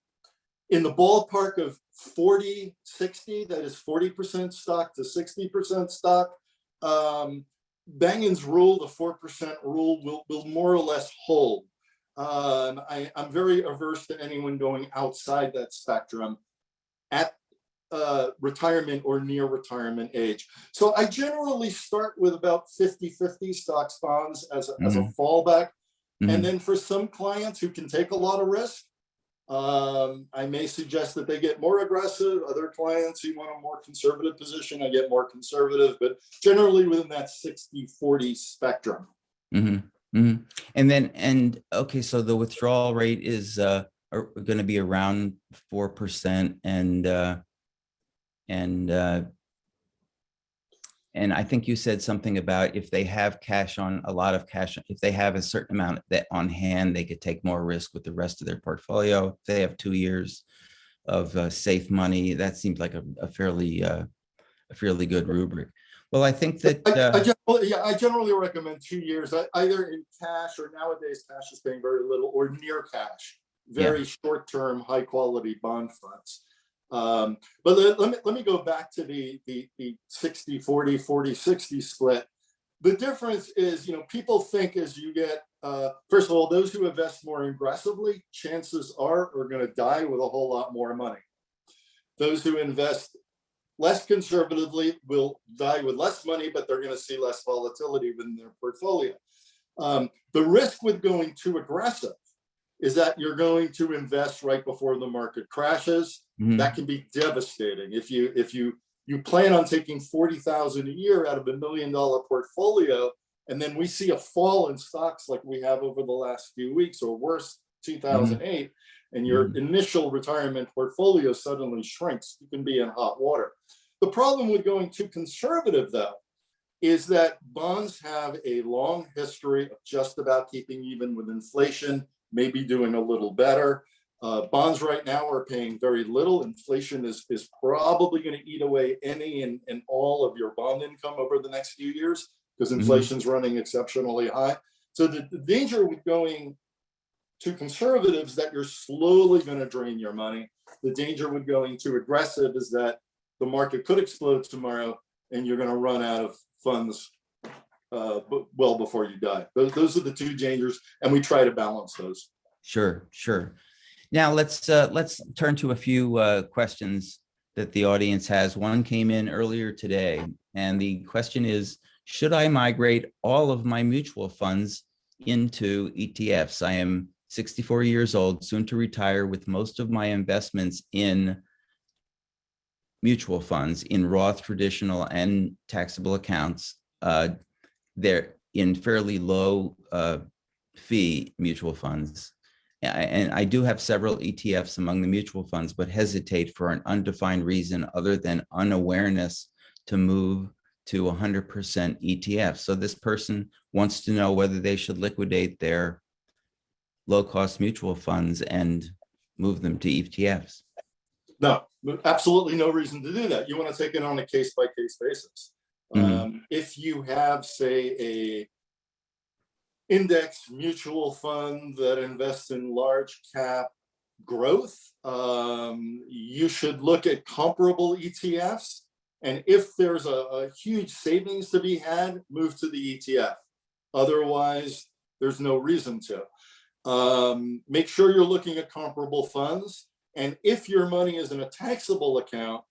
in the ballpark of 40-60, that is 40% stock to 60% stock. Bangen's rule, the 4% rule, will more or less hold. I'm very averse to anyone going outside that spectrum at retirement or near retirement age. So I generally start with about 50-50 stocks bonds as a fallback. And then for some clients who can take a lot of risk, I may suggest that they get more aggressive. Other clients who want a more conservative position, I get more conservative, but generally within that 60-40 spectrum. And okay, so the withdrawal rate is going to be around 4%, and I think you said something about if they have a lot of cash, if they have a certain amount that on hand, they could take more risk with the rest of their portfolio. If they have 2 years of safe money, that seems like a fairly good rubric. Well, I think that I generally recommend 2 years, either in cash, or nowadays cash is paying very little, or near cash, very short-term, high-quality bond funds. But let me go back to the 60-40, 40-60 split. The difference is, people think as you get, first of all, those who invest more aggressively, chances are going to die with a whole lot more money. Those who invest less conservatively will die with less money, but they're going to see less volatility within their portfolio. The risk with going too aggressive is that you're going to invest right before the market crashes. That can be devastating. If you plan on taking $40,000 a year out of $1 million portfolio, and then we see a fall in stocks like we have over the last few weeks, or worse, 2008, and your initial retirement portfolio suddenly shrinks, you can be in hot water. The problem with going too conservative, though, is that bonds have a long history of just about keeping even with inflation, maybe doing a little better. Bonds right now are paying very little. Inflation is probably going to eat away any and all of your bond income over the next few years, because inflation's running exceptionally high. So the danger with going too conservative is that you're slowly going to drain your money. The danger with going too aggressive is that the market could explode tomorrow and you're going to run out of funds well before you die. Those are the two dangers, and we try to balance those. Sure. Now let's turn to a few questions that the audience has. One came in earlier today, and the question is, should I migrate all of my mutual funds into ETFs? I am 64 years old, soon to retire, with most of my investments in mutual funds, in Roth, traditional, and taxable accounts. They're in fairly low fee mutual funds. And I do have several ETFs among the mutual funds, but hesitate for an undefined reason other than unawareness to move to 100% ETF. So this person wants to know whether they should liquidate their low-cost mutual funds and move them to ETFs. No, absolutely no reason to do that. You want to take it on a case-by-case basis. If you have, say, a index mutual fund that invests in large cap growth, you should look at comparable ETFs. And if there's a huge savings to be had, move to the ETF. Otherwise, there's no reason to. Make sure you're looking at comparable funds. And if your money is in a taxable account,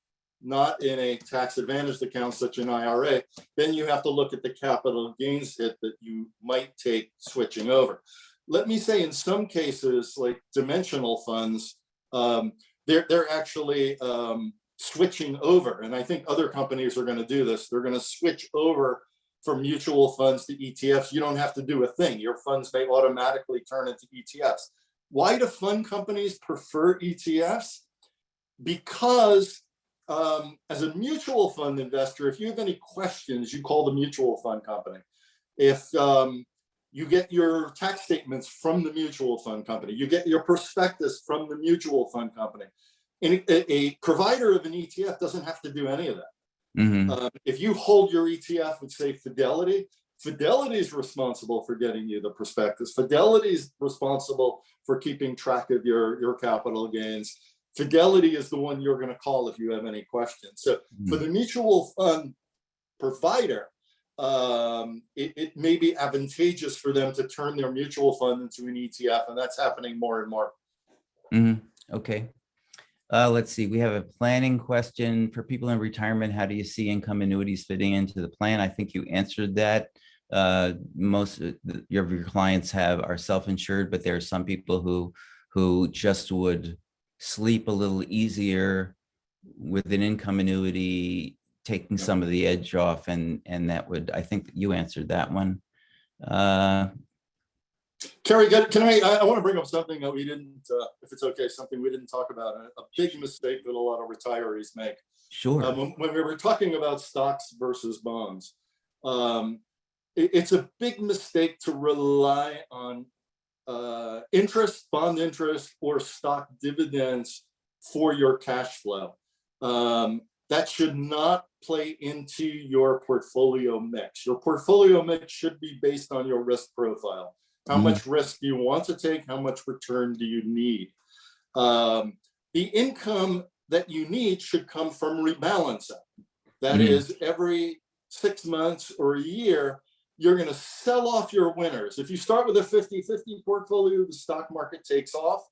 not in a tax advantaged account such an IRA, then you have to look at the capital gains hit that you might take switching over. Let me say, in some cases, like dimensional funds, they're actually switching over. And I think other companies are going to do this. They're going to switch over from mutual funds to ETFs. You don't have to do a thing. Your funds may automatically turn into ETFs. Why do fund companies prefer ETFs? Because as a mutual fund investor, if you have any questions, you call the mutual fund company. If you get your tax statements from the mutual fund company, you get your prospectus from the mutual fund company. And a provider of an ETF doesn't have to do any of that. If you hold your ETF with, say, Fidelity, Fidelity is responsible for getting you the prospectus. Fidelity is responsible for keeping track of your capital gains. Fidelity is the one you're going to call if you have any questions. So for the mutual fund provider, it may be advantageous for them to turn their mutual fund into an ETF, and that's happening more and more. Okay. Let's see. We have a planning question for people in retirement. How do you see income annuities fitting into the plan? I think you answered that. Most of your clients are self-insured, but there are some people who just would sleep a little easier with an income annuity, taking some of the edge off, and that would, I think you answered that one. Kerry, I want to bring up something that we didn't, if it's okay, something we didn't talk about, a big mistake that a lot of retirees make. Sure. When we were talking about stocks versus bonds, it's a big mistake to rely on interest, bond interest, or stock dividends for your cash flow. That should not play into your portfolio mix. Your portfolio mix should be based on your risk profile. How much risk do you want to take? How much return do you need? The income that you need should come from rebalancing. That is, every 6 months or a year, you're going to sell off your winners. If you start with a 50-50 portfolio, the stock market takes off.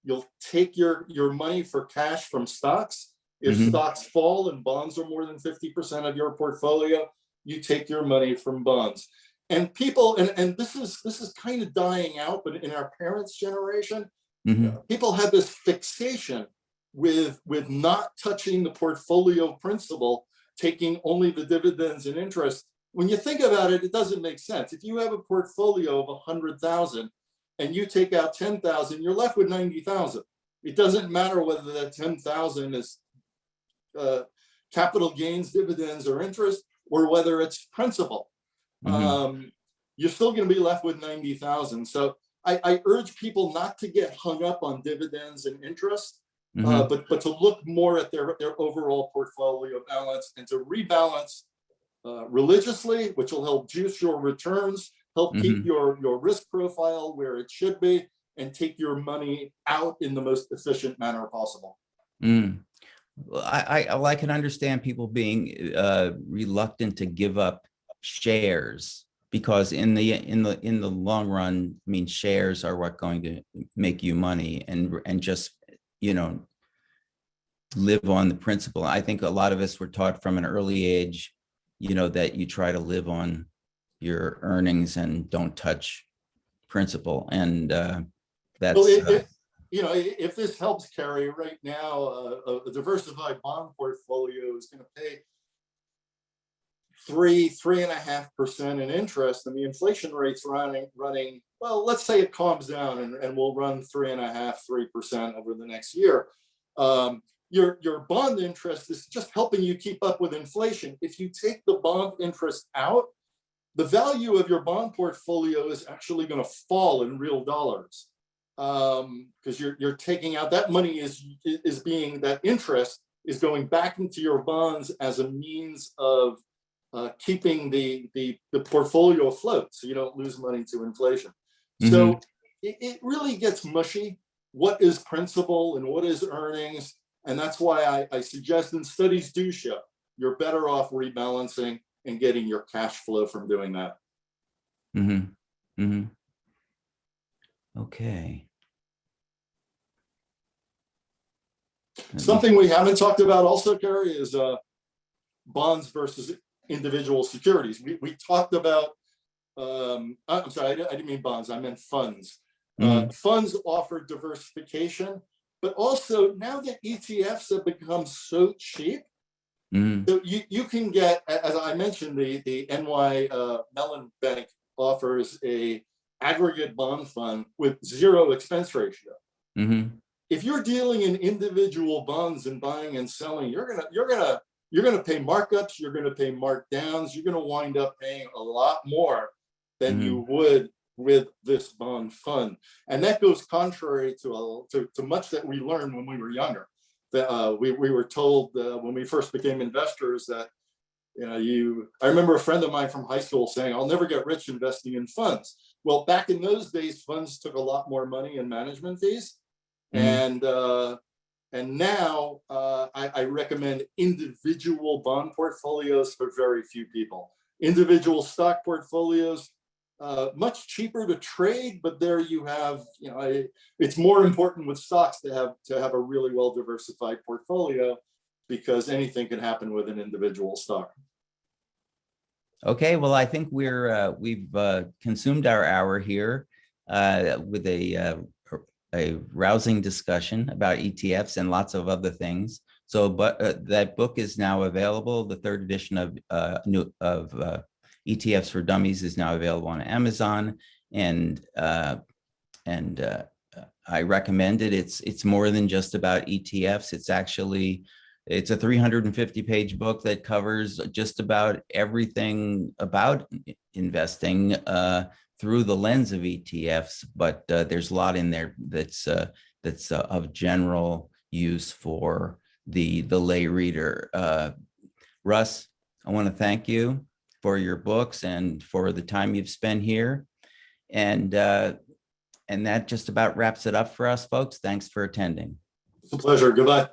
You'll take your money for cash from stocks. If stocks fall and bonds are more than 50% of your portfolio, you take your money from bonds. And people, and this is kind of dying out, but in our parents' generation, people had this fixation with not touching the portfolio principal, taking only the dividends and interest. When you think about it, it doesn't make sense. If you have a portfolio of 100,000 and you take out 10,000, you're left with 90,000. It doesn't matter whether that 10,000 is capital gains, dividends, or interest, or whether it's principal. You're still going to be left with 90,000. So I urge people not to get hung up on dividends and interest, but to look more at their overall portfolio balance and to rebalance religiously, which will help juice your returns, help keep your risk profile where it should be, and take your money out in the most efficient manner possible. Well, I can understand people being reluctant to give up shares, because in the long run, I mean, shares are what going to make you money, and just, you know, live on the principle. I think a lot of us were taught from an early age, you know, that you try to live on your earnings and don't touch principal, and that's. Well, you know, if this helps, Kerry, right now, a diversified bond portfolio is going to pay 3.5% in interest, and the inflation rate's running. Well, let's say it calms down and we'll run 3.5–3% over the next year. Your bond interest is just helping you keep up with inflation. If you take the bond interest out, the value of your bond portfolio is actually going to fall in real dollars. Because you're taking out that money that interest is going back into your bonds as a means of keeping the portfolio afloat, so you don't lose money to inflation. So it really gets mushy. What is principal and what is earnings? And that's why I suggest, and studies do show, you're better off rebalancing and getting your cash flow from doing that. Okay. Something we haven't talked about also, Kerry, is bonds versus individual securities. We talked about, I'm sorry, I didn't mean bonds, I meant funds. Funds offer diversification, but also now that ETFs have become so cheap, so you can get, as I mentioned, the NY Mellon Bank offers a aggregate bond fund with 0 expense ratio. If you're dealing in individual bonds and buying and selling, you're gonna pay markups, you're gonna pay markdowns, you're gonna wind up paying a lot more than you would with this bond fund, and that goes contrary to much that we learned when we were younger. That we were told when we first became investors that, you know, I remember a friend of mine from high school saying, "I'll never get rich investing in funds." Well, back in those days, funds took a lot more money in management fees. And And now I recommend individual bond portfolios for very few people. Individual stock portfolios, much cheaper to trade, but there you have, it's more important with stocks to have a really well diversified portfolio, because anything can happen with an individual stock. Okay, well, I think we've consumed our hour here with a rousing discussion about ETFs and lots of other things. So, but that book is now available. The third edition of ETFs for Dummies is now available on Amazon, and I recommend it. It's more than just about ETFs. It's a 350-page book that covers just about everything about investing through the lens of ETFs, but there's a lot in there that's of general use for the lay reader. Russ, I want to thank you for your books and for the time you've spent here, and that just about wraps it up for us, folks. Thanks for attending. It's a pleasure. Goodbye.